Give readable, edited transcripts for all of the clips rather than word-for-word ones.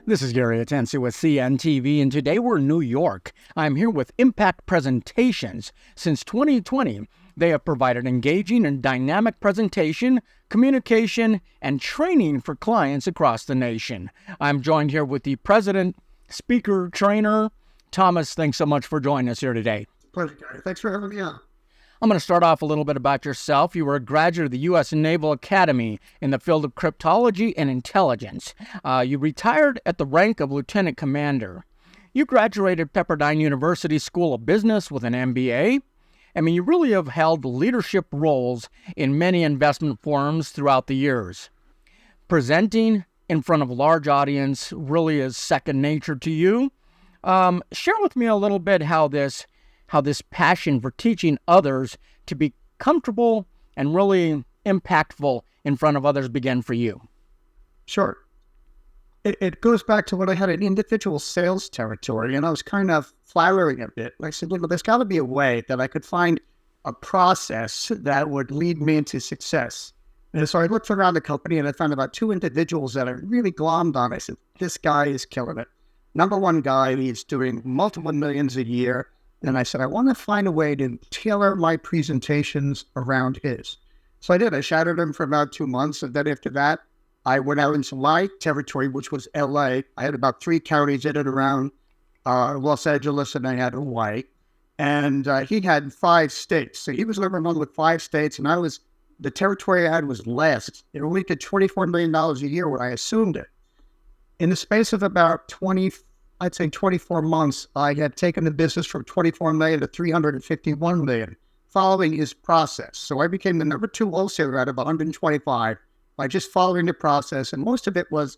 This is Gary Atencio with CNTV, and today we're in New York. I'm here with Impact Presentations. Since 2020, they have provided engaging and dynamic presentation, communication, and training for clients across the nation. I'm joined here with the president, speaker, trainer, Thomas. Thanks so much for joining us here today. Pleasure, Gary. Thanks for having me on. I'm going to start off a little bit about yourself. You were a graduate of the U.S. Naval Academy in the field of cryptology and intelligence. You retired at the rank of lieutenant commander. You graduated Pepperdine University School of Business with an MBA. You really have held leadership roles in many investment firms throughout the years. Presenting in front of a large audience really is second nature to you. Share with me a little bit how this passion for teaching others to be comfortable and really impactful in front of others began for you. Sure. It goes back to when I had an individual sales territory and I was kind of flowering a bit. I said, look, there's got to be a way that I could find a process that would lead me into success. And so I looked around the company and I found about two individuals that I really glommed on. I said, this guy is killing it. Number one guy, he's doing multiple millions a year. And I said, I want to find a way to tailor my presentations around his. So I did. I shadowed him for about 2 months. And then after that, I went out into my territory, which was LA. I had about 3 counties in and around Los Angeles, and I had Hawaii. And he had 5 states. So he was living on with 5 states. And the territory I had was last. It only did $24 million a year when I assumed it. In the space of about 24 months, I had taken the business from 24 million to 351 million following his process. So I became the number 2 wholesaler out of 125 by just following the process. And most of it was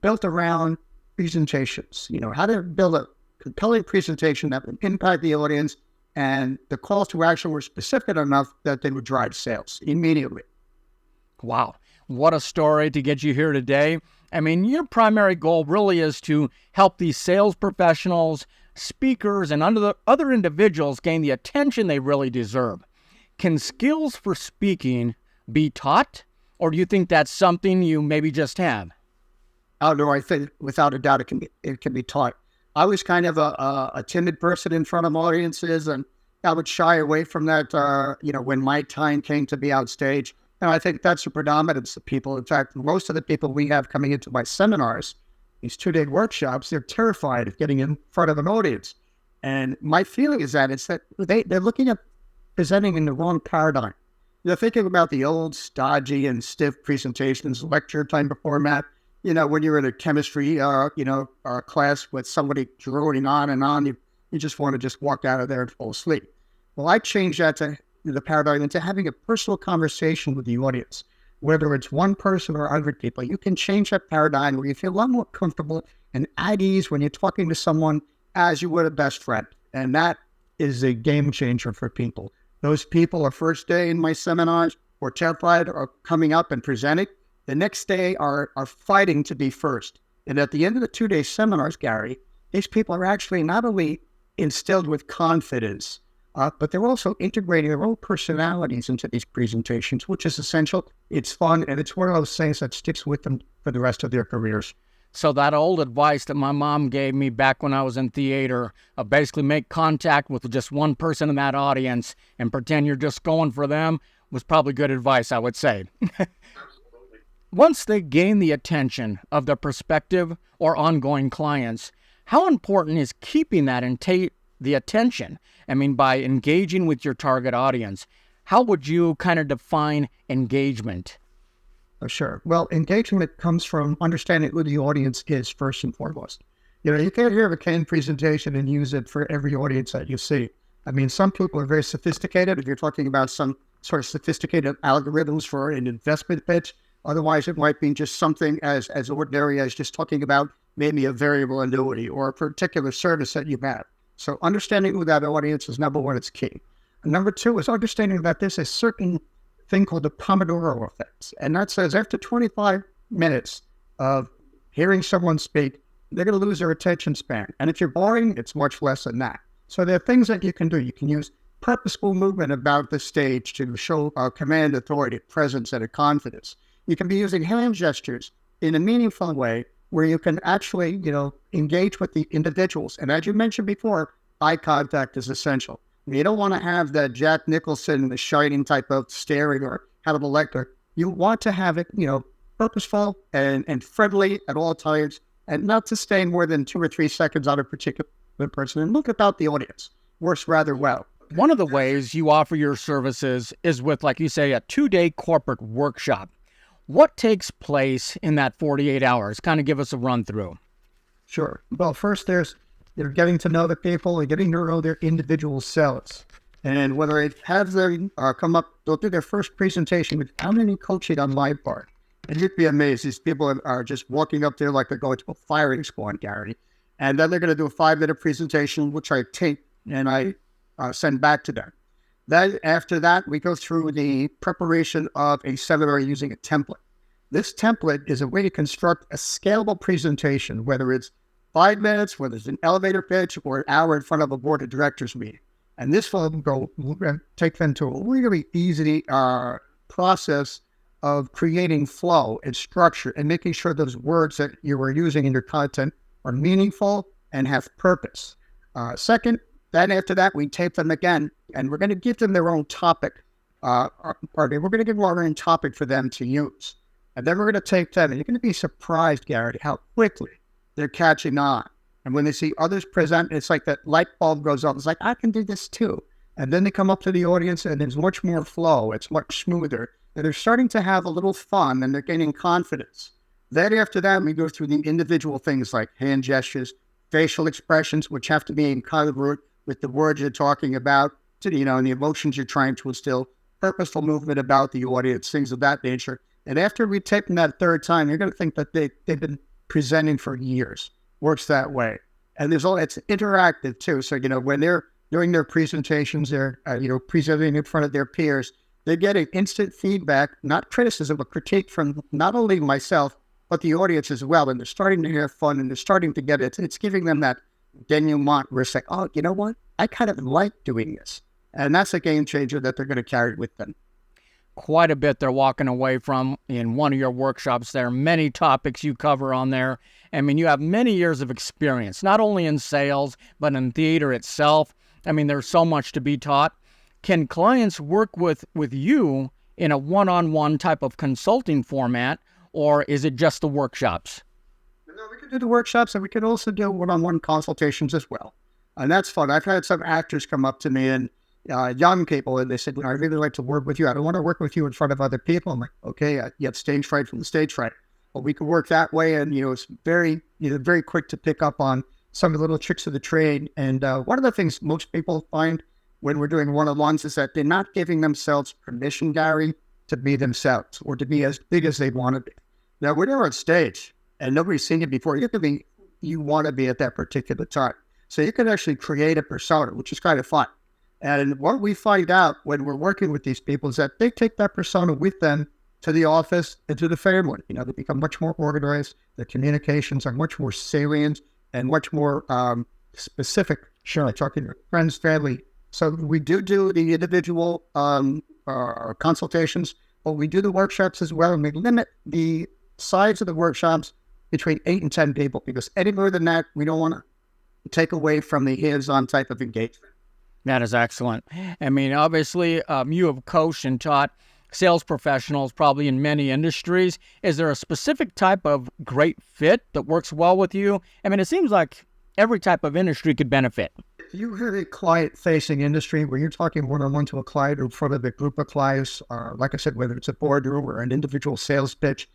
built around presentations, how to build a compelling presentation that would impact the audience, and the calls to action were specific enough that they would drive sales immediately. Wow. What a story to get you here today. Your primary goal really is to help these sales professionals, speakers, and other individuals gain the attention they really deserve. Can skills for speaking be taught, or do you think that's something you maybe just have? Oh, no, I think without a doubt it can be taught. I was kind of a timid person in front of audiences, and I would shy away from that, when my time came to be on stage. And I think that's the predominance of people. In fact, most of the people we have coming into my seminars, these 2-day workshops, they're terrified of getting in front of an audience. And my feeling is that they're looking at presenting in the wrong paradigm. They're thinking about the old stodgy and stiff presentations, lecture type of format. When you're in a chemistry, class with somebody droning on and on, you just want to just walk out of there and fall asleep. Well, I changed that to the paradigm into having a personal conversation with the audience, whether it's one person or 100 people. You can change that paradigm where you feel a lot more comfortable and at ease when you're talking to someone as you would a best friend. And that is a game changer for people. Those people are first day in my seminars or terrified or coming up and presenting. The next day are fighting to be first. And at the end of the 2-day seminars, Gary, these people are actually not only instilled with confidence, but they're also integrating their own personalities into these presentations, which is essential. It's fun, and it's one of those things that sticks with them for the rest of their careers. So that old advice that my mom gave me back when I was in theater, basically make contact with just one person in that audience and pretend you're just going for them, was probably good advice, I would say. Absolutely. Once they gain the attention of their prospective or ongoing clients, how important is keeping that the attention? By engaging with your target audience, how would you kind of define engagement? Oh, sure. Well, engagement comes from understanding who the audience is first and foremost. You can't hear a canned presentation and use it for every audience that you see. Some people are very sophisticated. If you're talking about some sort of sophisticated algorithms for an investment pitch, otherwise it might be just something as ordinary as just talking about maybe a variable annuity or a particular service that you have. So understanding who that audience is, number one, it's key. And number 2 is understanding that there's a certain thing called the Pomodoro effect. And that says after 25 minutes of hearing someone speak, they're going to lose their attention span. And if you're boring, it's much less than that. So there are things that you can do. You can use purposeful movement about the stage to show command, authority, presence, and a confidence. You can be using hand gestures in a meaningful way where you can actually, engage with the individuals. And as you mentioned before, eye contact is essential. You don't want to have that Jack Nicholson, the Shining type of staring or Hannibal Lecter. You want to have it, purposeful and friendly at all times, and not to stay more than 2 or 3 seconds on a particular person and look about the audience. Works rather well. One of the ways you offer your services is with, like you say, a 2-day corporate workshop. What takes place in that 48 hours? Kind of give us a run through. Sure. Well, first there's getting to know the people and getting to know their individual selves. And whether it has them they'll do their first presentation without any coaching on my part. And you'd be amazed. These people are just walking up there like they're going to a firing squad, Gary. And then they're going to do a 5-minute presentation, which I tape and I send back to them. Then after that, we go through the preparation of a seminar using a template. This template is a way to construct a scalable presentation, whether it's 5 minutes, whether it's an elevator pitch, or an hour in front of a board of directors meeting. And this will take them to a really easy process of creating flow and structure and making sure those words that you are using in your content are meaningful and have purpose. Second, then after that, we tape them again, and we're going to give them their own topic. We're going to give them our own topic for them to use. And then we're going to tape them, and you're going to be surprised, Garrett, how quickly they're catching on. And when they see others present, it's like that light bulb goes off. It's like, I can do this too. And then they come up to the audience, and there's much more flow. It's much smoother. And they're starting to have a little fun, and they're gaining confidence. Then after that, we go through the individual things like hand gestures, facial expressions, which have to be incongruent with the words you're talking about, and the emotions you're trying to instill, purposeful movement about the audience, things of that nature. And after we tape them that third time, you're going to think that they've been presenting for years. Works that way. And it's interactive too. So, when they're doing their presentations, they're, presenting in front of their peers, they're getting instant feedback, not criticism, but critique from not only myself, but the audience as well. And they're starting to have fun, and they're starting to get it. It's giving them that denouement where it's like, oh, you know what? I kind of like doing this. And that's a game changer that they're going to carry with them. Quite a bit they're walking away from in one of your workshops. There are many topics you cover on there. I mean, you have many years of experience, not only in sales, but in theater itself. I mean, there's so much to be taught. Can clients work with you in a one-on-one type of consulting format, or is it just the workshops? No, we can do the workshops, and we can also do one-on-one consultations as well. And that's fun. I've had some actors come up to me, and young people, and they said, I'd really like to work with you. I don't want to work with you in front of other people. I'm like, okay, you have stage fright from the stage fright. Well, we can work that way, and it's very quick to pick up on some of the little tricks of the trade. And one of the things most people find when we're doing one-on-ones is that they're not giving themselves permission, Gary, to be themselves or to be as big as they want to be. Now, when you're on stage and nobody's seen you before, you can be you want to be at that particular time. So you can actually create a persona, which is kind of fun. And what we find out when we're working with these people is that they take that persona with them to the office and to the family. They become much more organized. The communications are much more salient and much more specific. Sure. Like talking to friends, family. So we do the individual consultations, but we do the workshops as well. And we limit the size of the workshops between 8 and 10 people, because any more than that, we don't want to take away from the hands-on type of engagement. That is excellent. I mean, obviously, you have coached and taught sales professionals probably in many industries. Is there a specific type of great fit that works well with you? I mean, it seems like every type of industry could benefit. If you have a client-facing industry where you're talking one-on-one to a client or in front of a group of clients, like I said, whether it's a boardroom or an individual sales pitch,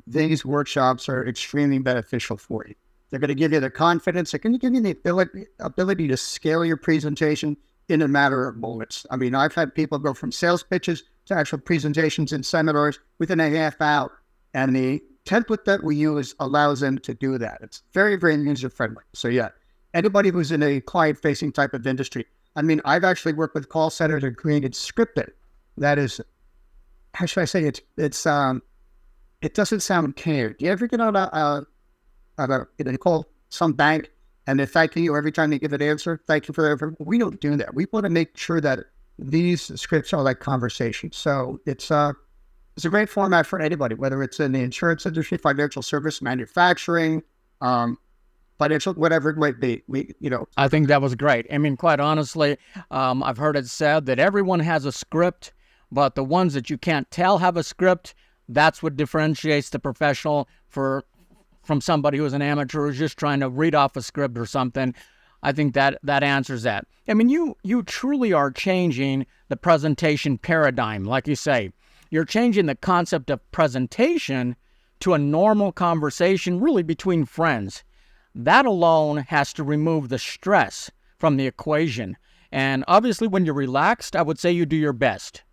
these workshops are extremely beneficial for you. They're going to give you the confidence. They're going to give you the ability to scale your presentation in a matter of moments. I mean, I've had people go from sales pitches to actual presentations and seminars within a half hour. And the template that we use allows them to do that. It's very, very user-friendly. So yeah, anybody who's in a client-facing type of industry. I mean, I've actually worked with call centers and created scripted. That is, how should I say it? It doesn't sound cared. Do you ever get on they call some bank and they're thanking you every time they give an answer? Thank you for that. We don't do that. We want to make sure that these scripts are like conversations. So it's It's a great format for anybody, whether it's in the insurance industry, financial service, manufacturing, financial, whatever it might be. I think that was great. I mean, quite honestly, I've heard it said that everyone has a script, but the ones that you can't tell have a script, that's what differentiates the professional from somebody who's an amateur who's just trying to read off a script or something. I think that answers that. I mean, you truly are changing the presentation paradigm, like you say. You're changing the concept of presentation to a normal conversation, really between friends. That alone has to remove the stress from the equation. And obviously, when you're relaxed, I would say you do your best.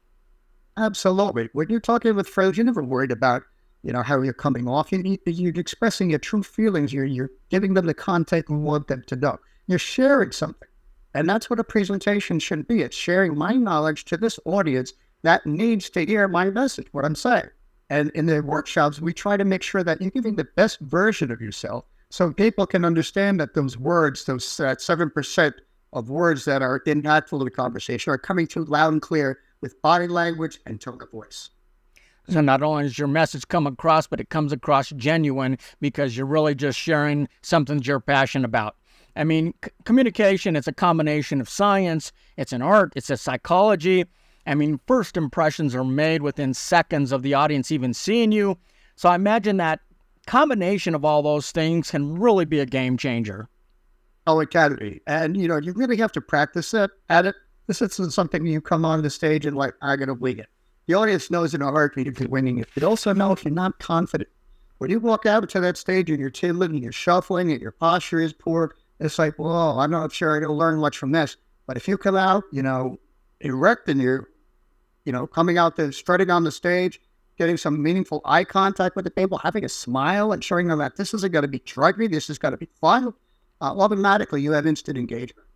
Absolutely. When you're talking with friends, you're never worried about, how you're coming off. You're expressing your true feelings. You're giving them the content you want them to know. You're sharing something. And that's what a presentation should be. It's sharing my knowledge to this audience that needs to hear my message, what I'm saying. And in the workshops, we try to make sure that you're giving the best version of yourself so people can understand that those words, those 7% of words that are impactful to the conversation are coming through loud and clear with body language and tone of voice. So not only does your message come across, but it comes across genuine because you're really just sharing something that you're passionate about. I mean, communication, it's a combination of science, it's an art, it's a psychology. I mean, first impressions are made within seconds of the audience even seeing you. So I imagine that combination of all those things can really be a game changer. Oh, it can be. And, you really have to practice at it. This isn't something you come on the stage and like, I'm going to wing it. The audience knows in a heartbeat if you're winging it. They also know if you're not confident. When you walk out to that stage and you're tiddling and you're shuffling and your posture is poor, it's like, well, I'm not sure I'm going to learn much from this. But if you come out, erect and you're, coming out there, strutting on the stage, getting some meaningful eye contact with the people, having a smile and showing them that this isn't going to be drudgery, this is going to be fun, automatically you have instant engagement.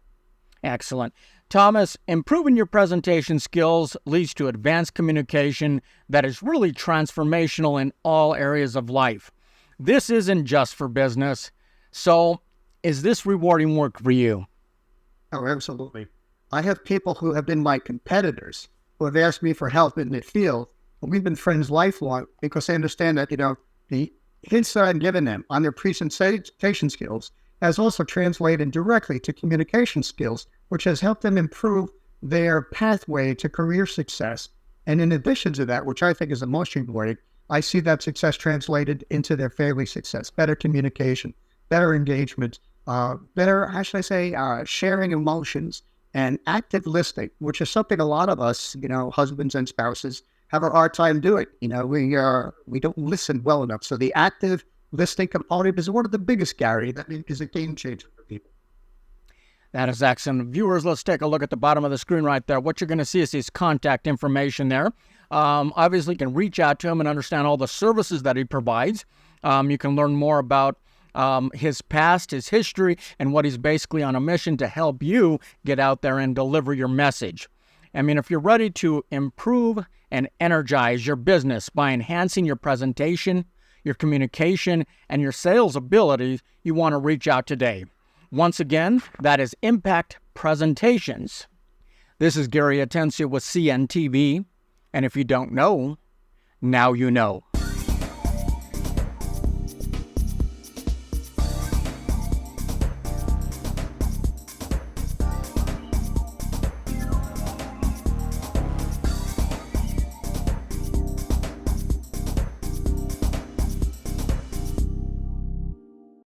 Excellent. Thomas, improving your presentation skills leads to advanced communication that is really transformational in all areas of life. This isn't just for business. So, is this rewarding work for you? Oh, absolutely. I have people who have been my competitors who have asked me for help in the field. We've been friends lifelong because they understand that, the hints that I'm giving them on their presentation skills has also translated directly to communication skills, which has helped them improve their pathway to career success. And in addition to that, which I think is the most important, I see that success translated into their family success, better communication, better engagement, better, how should I say, sharing emotions and active listening, which is something a lot of us, husbands and spouses have a hard time doing. We don't listen well enough. So the active listening component is one of the biggest, Gary. That is a game changer for people. That is excellent. Viewers, let's take a look at the bottom of the screen right there. What you're going to see is his contact information there. Obviously, you can reach out to him and understand all the services that he provides. You can learn more about his past, his history, and what he's basically on a mission to help you get out there and deliver your message. I mean, if you're ready to improve and energize your business by enhancing your presentation, your communication, and your sales ability, you want to reach out today. Once again, that is Impact Presentations. This is Gary Atencio with CNTV, and if you don't know, now you know.